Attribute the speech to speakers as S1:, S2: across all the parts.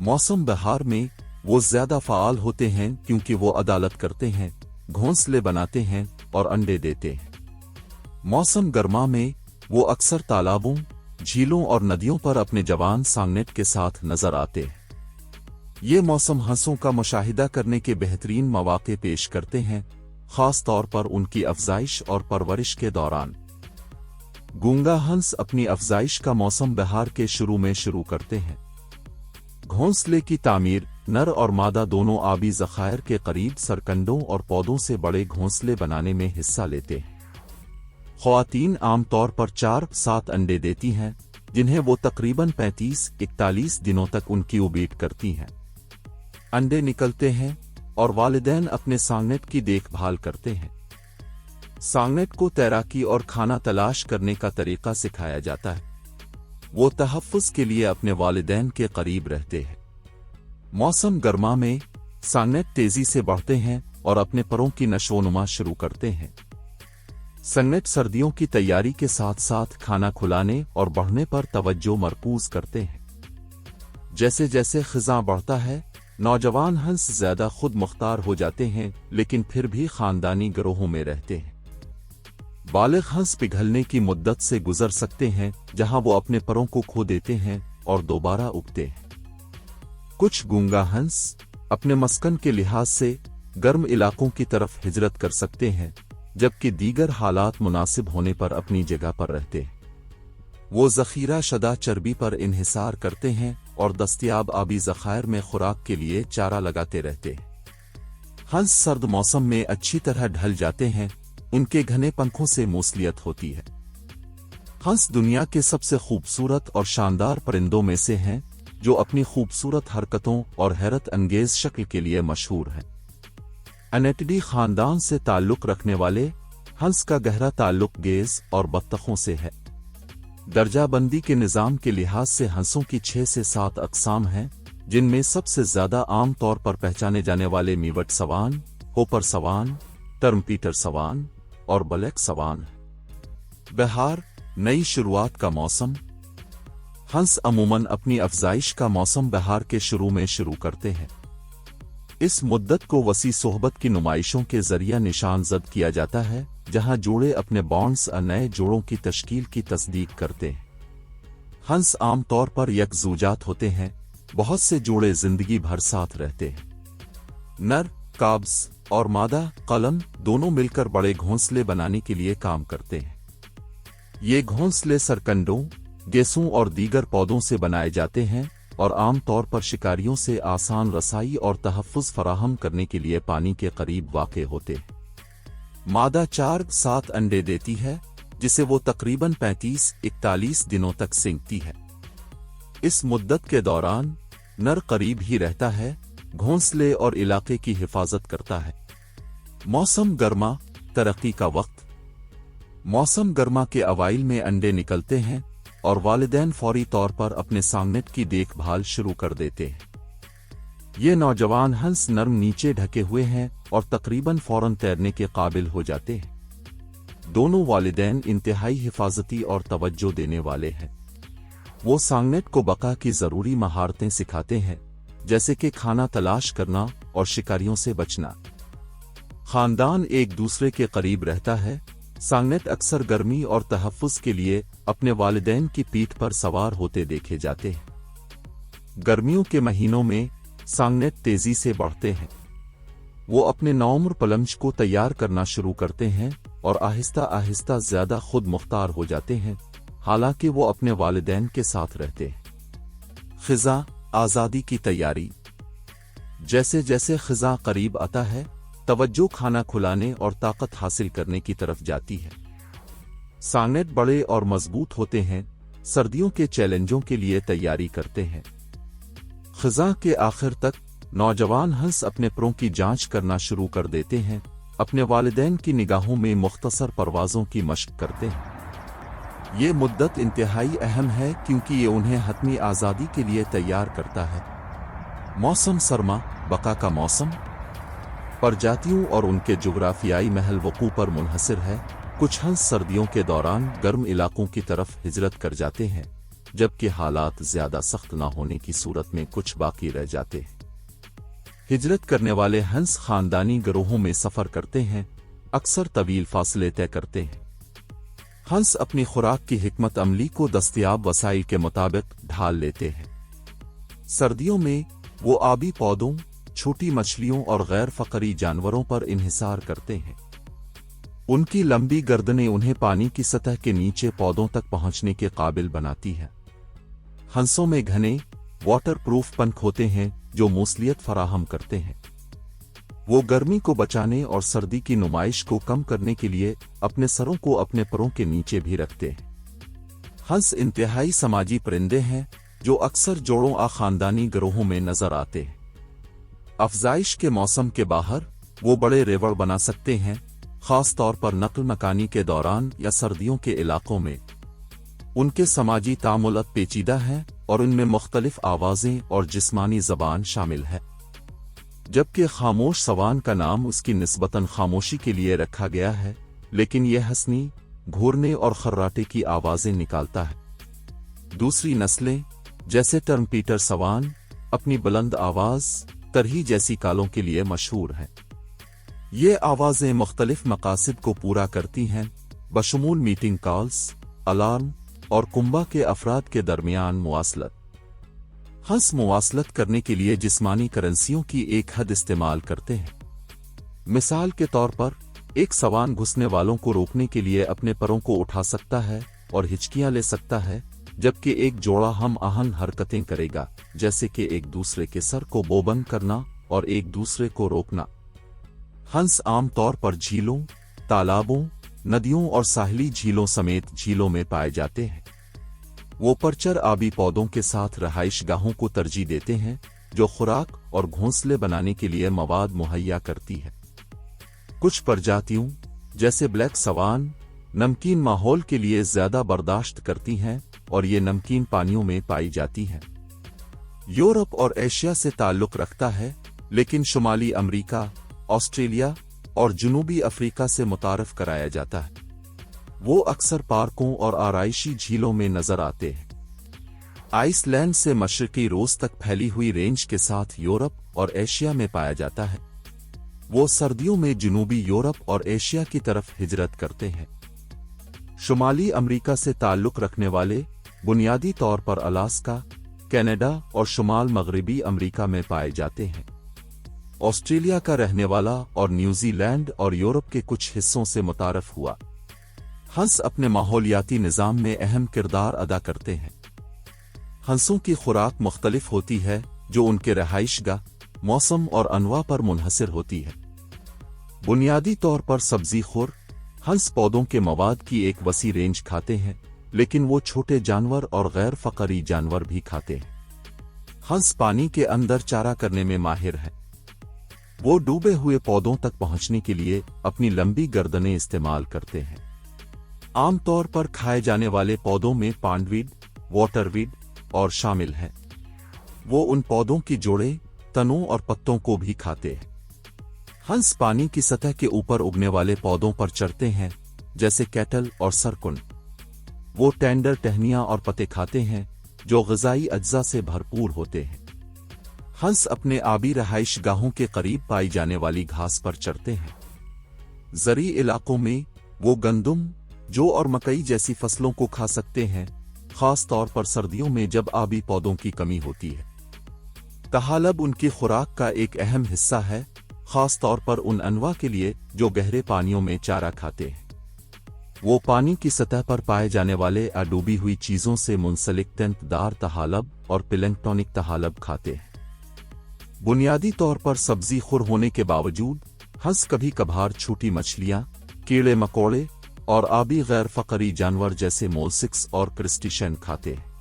S1: मौसम बहार में वो ज्यादा फाल होते हैं क्योंकि वो अदालत करते हैं, घोंसले बनाते हैं और अंडे देते हैं। मौसम गर्मा में वो अक्सर तालाबों, झीलों और नदियों पर अपने जवान सांगनेट के साथ नजर आते हैं। ये मौसम हंसों का मुशाहिदा करने के बेहतरीन मौके पेश करते हैं, खास तौर पर उनकी अफजाइश और परवरिश के दौरान। गूंगा हंस अपनी अफजाइश का मौसम बहार के शुरू में शुरू करते हैं। घोंसले की तामीर, नर और मादा दोनों आबी ज़खायर के करीब सरकंडों और पौधों से बड़े घोंसले बनाने में हिस्सा लेते हैं। ख्वातीन आमतौर पर 4-7 अंडे देती हैं, जिन्हें वो तकरीबन 35-41 दिनों तक उनकी उबीट करती हैं। अंडे निकलते हैं और वालिदैन अपने सांगनेट की देखभाल करते हैं। सांगनेट को तैराकी और खाना तलाश करने का तरीका सिखाया जाता है। वो तहफ़्फ़ुज़ के लिए अपने वालिदैन के करीब रहते हैं। मौसम गर्मा में सांगनेट तेजी से बढ़ते हैं और अपने परों की नशोनुमा शुरू करते हैं। सांगनेट सर्दियों की तैयारी के साथ साथ खाना खुलाने और बढ़ने पर तवज्जो मरकूज करते हैं। जैसे जैसे खिज़ां बढ़ता है, नौजवान हंस ज्यादा खुद मुख्तार हो जाते हैं, लेकिन फिर भी खानदानी गिरोहों में रहते हैं। बालिग हंस पिघलने की मुद्दत से गुजर सकते हैं, जहां वो अपने परों को खो देते हैं और दोबारा उगते हैं। कुछ गूंगा हंस अपने मस्कन के लिहाज से गर्म इलाकों की तरफ हिजरत कर सकते हैं, जबकि दीगर हालात मुनासिब होने पर अपनी जगह पर रहते हैं। वो ज़ख़ीरा शदा चर्बी पर इन्हिसार करते हैं और दस्तयाब आबी ज़खायर में खुराक के लिए चारा लगाते रहते हैं। हंस सर्द मौसम में अच्छी तरह ढल जाते हैं, उनके घने पंखों से मौसलियत होती है। हंस दुनिया के सबसे खूबसूरत और शानदार परिंदों में से हैं, जो अपनी खूबसूरत हरकतों और हैरत अंगेज शक्ल के लिए मशहूर हैं। एनेटिडी खानदान से ताल्लुक रखने वाले हंस का गहरा ताल्लुक गेज और बत्तखों से है। दर्जाबंदी के निज़ाम के लिहाज से हंसों की 6 से 7 अक़साम हैं, जिनमें सबसे ज्यादा आम तौर पर पहचाने जाने वाले मीवट सवान, होपर सवान, टर्मपीटर सवान और ब्लैक सवान है। बहार, नई शुरुआत का मौसम। हंस अमूमन अपनी अफजाइश का मौसम बहार के शुरू में शुरू करते हैं। इस मुद्दत को वसी सोहबत की नुमाइशों के जरिए निशानजद किया जाता है, जहां जोड़े अपने बॉन्ड्स और नए जोड़ों की तश्कील की तस्दीक करते हैं। हंस आमतौर पर यकजूजात होते हैं, बहुत से जोड़े जिंदगी भर साथ रहते हैं। नर काब्स और मादा कलम दोनों मिलकर बड़े घोंसले बनाने के लिए काम करते हैं। ये घोंसले सरकंडों, गेसों और दीगर पौधों से बनाए जाते हैं और आमतौर पर शिकारियों से आसान रसाई और तहफ़्फ़ुज़ फराहम करने के लिए पानी के करीब वाक़े होते हैं। मादा 4-7 अंडे देती है, जिसे वो तकरीबन 35-41 दिनों तक सेंकती है। इस मुद्दत के दौरान नर करीब ही रहता है, घोंसले और इलाके की हिफाजत करता है। मौसम गर्मा, तरक्की का वक्त। मौसम गर्मा के अवाइल में अंडे निकलते हैं और वालिदैन फौरी तौर पर अपने सांगनेट की देखभाल शुरू कर देते हैं। ये नौजवान हंस नर्म नीचे ढके हुए हैं और तकरीबन फौरन तैरने के काबिल हो जाते हैं। दोनों वालिदैन इंतहाई हिफाजती और तवज्जो देने वाले हैं। वो सांगनेट को बका की जरूरी महारतें सिखाते हैं, जैसे कि खाना तलाश करना और शिकारियों से बचना। खानदान एक दूसरे के करीब रहता है। सांगनेट अक्सर गर्मी और तहफ़्फ़ुज़ के लिए अपने वालिदैन की पीठ पर सवार होते देखे जाते हैं। गर्मियों के महीनों में सांगनेट तेजी से बढ़ते हैं। वो अपने नौउम्र पलंज को तैयार करना शुरू करते हैं और आहिस्ता आहिस्ता ज्यादा खुद मुख्तार हो जाते हैं, हालांकि वो अपने वालिदैन के साथ रहते हैं। खिज़ा, आज़ादी की तैयारी। जैसे जैसे खिज़ा करीब आता है, तवज्जो खाना खुलाने और ताकत हासिल करने की तरफ जाती है। सांगनेट बड़े और मजबूत होते हैं, सर्दियों के चैलेंजों के लिए तैयारी करते हैं। खिज़ा के आखिर तक नौजवान हंस अपने परों की जांच करना शुरू कर देते हैं, अपने वालिदैन की निगाहों में मुख्तसर परवाज़ों की मशक करते हैं। ये मुद्दत इंतहाई अहम है क्योंकि ये उन्हें हतमी आज़ादी के लिए तैयार करता है। मौसम सरमा, बका का मौसम प्रजातियों और उनके जुग्राफियाई महल वक़ू पर मुनहसर है। कुछ हंस सर्दियों के दौरान गर्म इलाकों की तरफ हिजरत कर जाते हैं, جبکہ حالات زیادہ سخت نہ ہونے کی صورت میں کچھ باقی رہ جاتے ہیں۔ ہجرت کرنے والے ہنس خاندانی گروہوں میں سفر کرتے ہیں، اکثر طویل فاصلے طے کرتے ہیں۔ ہنس اپنی خوراک کی حکمت عملی کو دستیاب وسائل کے مطابق ڈھال لیتے ہیں۔ سردیوں میں وہ آبی پودوں، چھوٹی مچھلیوں اور غیر فقری جانوروں پر انحصار کرتے ہیں۔ ان کی لمبی گردنیں انہیں پانی کی سطح کے نیچے پودوں تک پہنچنے کے قابل بناتی ہیں۔ ہنسوں میں گھنے، واٹر پروف پنکھ ہوتے ہیں جو موصلیت فراہم کرتے ہیں۔ وہ گرمی کو بچانے اور سردی کی نمائش کو کم کرنے کے لیے اپنے سروں کو اپنے پروں کے نیچے بھی رکھتے ہیں۔ ہنس انتہائی سماجی پرندے ہیں جو اکثر جوڑوں خاندانی گروہوں میں نظر آتے ہیں۔ افزائش کے موسم کے باہر وہ بڑے ریوڑ بنا سکتے ہیں، خاص طور پر نقل مکانی کے دوران یا سردیوں کے علاقوں میں۔ ان کے سماجی تعاملات پیچیدہ ہیں اور ان میں مختلف آوازیں اور جسمانی زبان شامل ہے۔ جبکہ خاموش سوان کا نام اس کی نسبتاً خاموشی کے لیے رکھا گیا ہے، لیکن یہ ہنسنے، گھورنے اور خراٹے کی آوازیں نکالتا ہے۔ دوسری نسلیں جیسے ٹرمپیٹر سوان اپنی بلند آواز، ترہی جیسی کالوں کے لیے مشہور ہیں۔ یہ آوازیں مختلف مقاصد کو پورا کرتی ہیں، بشمول میٹنگ کالز، الارم اور کنبہ کے افراد کے درمیان مواصلت۔ ہنس مواصلت کرنے کے لیے جسمانی کرنسیوں کی ایک حد استعمال کرتے ہیں۔ مثال کے طور پر ایک سوان گھسنے والوں کو روکنے کے لیے اپنے پروں کو اٹھا سکتا ہے اور ہچکیاں لے سکتا ہے، جبکہ ایک جوڑا ہم آہنگ حرکتیں کرے گا، جیسے کہ ایک دوسرے کے سر کو بوبند کرنا اور ایک دوسرے کو روکنا۔ ہنس عام طور پر جھیلوں، تالابوں، ندیوں اور ساحلی جھیلوں سمیت جھیلوں میں پائے جاتے ہیں۔ وہ پرچر آبی پودوں کے ساتھ رہائش گاہوں کو ترجیح دیتے ہیں جو خوراک اور گھونسلے بنانے کے لیے مواد مہیا کرتی ہے۔ کچھ پرجاتیوں جیسے بلیک سوان نمکین ماحول کے لیے زیادہ برداشت کرتی ہیں اور یہ نمکین پانیوں میں پائی جاتی ہیں۔ یورپ اور ایشیا سے تعلق رکھتا ہے، لیکن شمالی امریکہ، آسٹریلیا اور جنوبی افریقہ سے متعارف کرایا جاتا ہے۔ وہ اکثر پارکوں اور آرائشی جھیلوں میں نظر آتے ہیں۔ آئس لینڈ سے مشرقی روس تک پھیلی ہوئی رینج کے ساتھ یورپ اور ایشیا میں پایا جاتا ہے۔ وہ سردیوں میں جنوبی یورپ اور ایشیا کی طرف ہجرت کرتے ہیں۔ شمالی امریکہ سے تعلق رکھنے والے بنیادی طور پر الاسکا، کینیڈا اور شمال مغربی امریکہ میں پائے جاتے ہیں۔ آسٹریلیا کا رہنے والا اور نیوزی لینڈ اور یورپ کے کچھ حصوں سے متعارف ہوا۔ ہنس اپنے ماحولیاتی نظام میں اہم کردار ادا کرتے ہیں۔ ہنسوں کی خوراک مختلف ہوتی ہے جو ان کے رہائش گاہ، موسم اور انواع پر منحصر ہوتی ہے۔ بنیادی طور پر سبزی خور، ہنس پودوں کے مواد کی ایک وسیع رینج کھاتے ہیں، لیکن وہ چھوٹے جانور اور غیر فقری جانور بھی کھاتے ہیں۔ ہنس پانی کے اندر چارہ کرنے میں ماہر ہیں۔ وہ ڈوبے ہوئے پودوں تک پہنچنے کے لیے اپنی لمبی گردنیں استعمال کرتے ہیں۔ عام طور پر کھائے جانے والے پودوں میں پانڈ ویڈ، واٹر ویڈ اور شامل ہیں۔ وہ ان پودوں کی جوڑیں، تنوں اور پتوں کو بھی کھاتے ہیں۔ ہنس پانی کی سطح کے اوپر اگنے والے پودوں پر چڑھتے ہیں، جیسے کیٹل اور سرکن۔ وہ ٹینڈر ٹہنیاں اور پتے کھاتے ہیں جو غذائی اجزاء سے بھرپور ہوتے ہیں۔ ہنس اپنے آبی رہائش گاہوں کے قریب پائی جانے والی گھاس پر چڑھتے ہیں۔ زرعی علاقوں میں وہ گندم، جو اور مکئی جیسی فصلوں کو کھا سکتے ہیں، خاص طور پر سردیوں میں جب آبی پودوں کی کمی ہوتی ہے۔ طحالب ان کی خوراک کا ایک اہم حصہ ہے، خاص طور پر ان انواع کے لیے جو گہرے پانیوں میں چارہ کھاتے ہیں۔ وہ پانی کی سطح پر پائے جانے والے ڈوبی ہوئی چیزوں سے منسلک تنت دار طحالب اور پلنکٹونک طحالب کھاتے ہیں۔ بنیادی طور پر سبزی خور ہونے کے باوجود ہنس کبھی کبھار چھوٹی مچھلیاں، کیڑے مکوڑے اور آبی غیر فقری جانور جیسے مولسکس اور کرسٹیشین کھاتے ہیں۔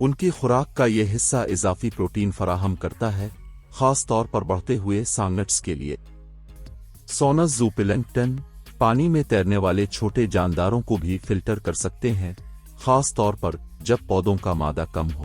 S1: ان کی خوراک کا یہ حصہ اضافی پروٹین فراہم کرتا ہے، خاص طور پر بڑھتے ہوئے سانگٹس کے لیے۔ سونس زوپلنکٹن پانی میں تیرنے والے چھوٹے جانداروں کو بھی فلٹر کر سکتے ہیں، خاص طور پر جب پودوں کا مادہ کم ہو۔